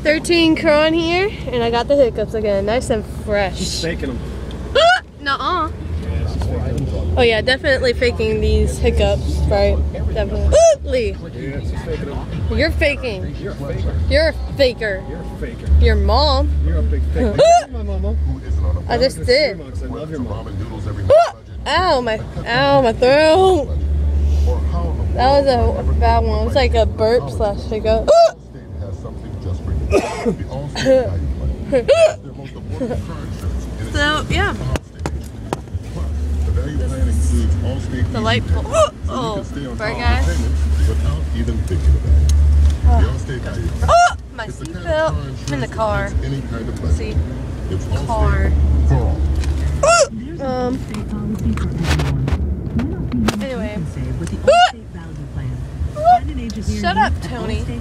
13 Cron here, and I got the hiccups again. Nice and fresh. She's faking them. Nuh-uh. Oh yeah, definitely faking these hiccups, right? Definitely. Yeah, she's faking them. You're faking. You're a faker. You're a faker. You're a faker. Your mom. You're a big faker. My mama. I just did. I love your mom. Ow, my throat. That was a bad one. It was like a burp slash hiccup. So, yeah. Delightful. Oh, right, guys. Oh, my seatbelt. I'm in the car. See? Car. Anyway. Shut up, Tony. See,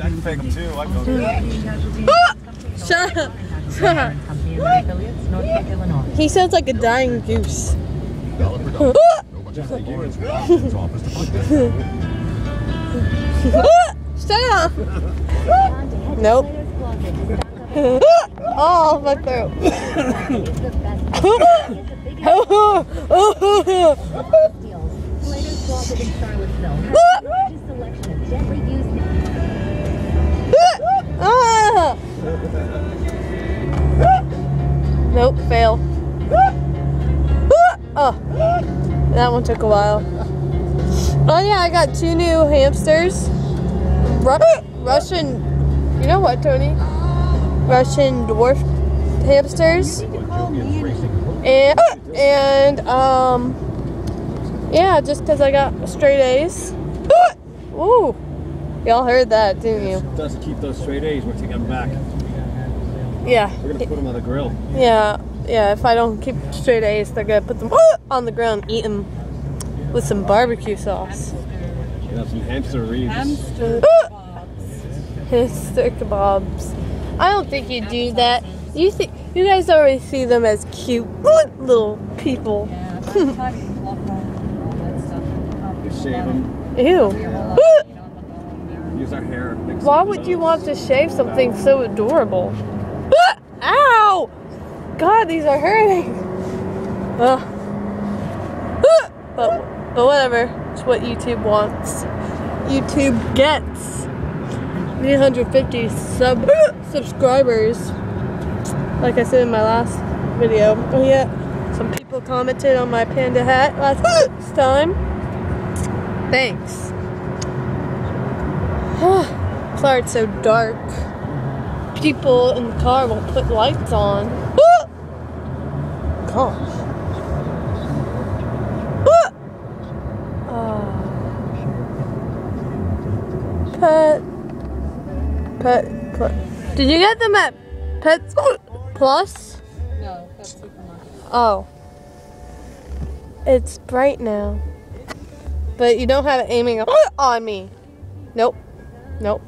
I can fake them too. I can Shut up. He sounds like a dying goose. Shut up. Nope. Oh, my throat. Nope, fail. Oh, that one took a while. Oh yeah, I got 2 new hamsters. Russian, you know what, Tony? Russian dwarf hamsters. And yeah, just because I got straight A's. Ooh, y'all heard that, didn't you? Doesn't keep those straight A's. We're taking them back. Yeah. We're gonna put them on the grill. Yeah, if I don't keep straight A's, they're gonna put them on the ground and eat them with some barbecue sauce. You have some hamster reeves. Hamster kebabs. I don't think you do that. You guys already see them as cute little people. You shave them. Ew. Use our hair. Why would you want to shave something so adorable? Ow! God, these are hurting. But whatever. It's what YouTube wants. YouTube gets 350 subscribers. Like I said in my last video. Oh yeah, some people commented on my panda hat last time. Thanks. Sorry it's so dark. People in the car won't put lights on. Gosh. Pet. Did you get them at Pets Plus? No, that's supermarket. Oh. It's bright now. But you don't have it aiming on me. Nope, not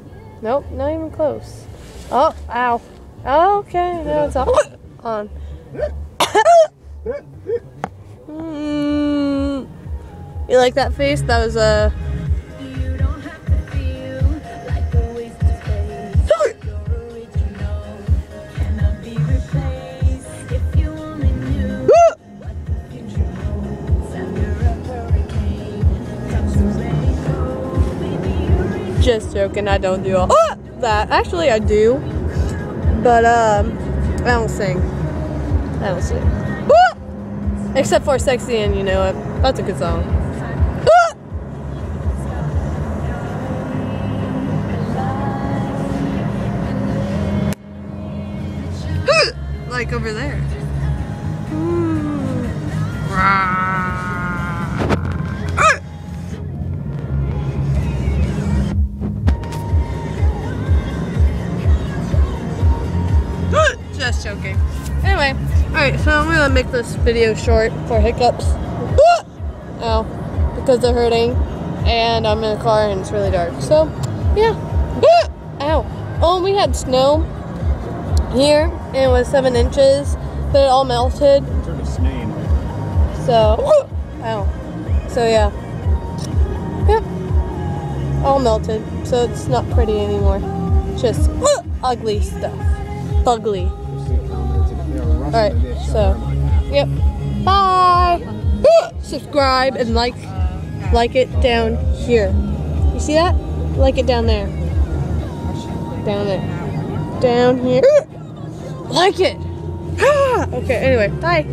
even close. Oh, ow. Okay, now it's on. You like that face? That was a... Just joking, I don't do all that. Actually, I do. But, I don't sing. Except for Sexy and You Know It. That's a good song. Like over there. Just joking. Anyway, alright, so I'm gonna make this video short for hiccups. Ow. Because they're hurting. And I'm in a car and it's really dark. So, yeah. Ow. Oh, and we had snow here. And it was 7 inches. But it all melted. Turned to snail. So, ow. So, yeah. Yep. all melted, so it's not pretty anymore. Just ugly stuff. Ugly. Alright, so, yep. Bye! Subscribe and like it down here. You see that? Like it down there. Down there. Down here. Like it! Okay, anyway, bye.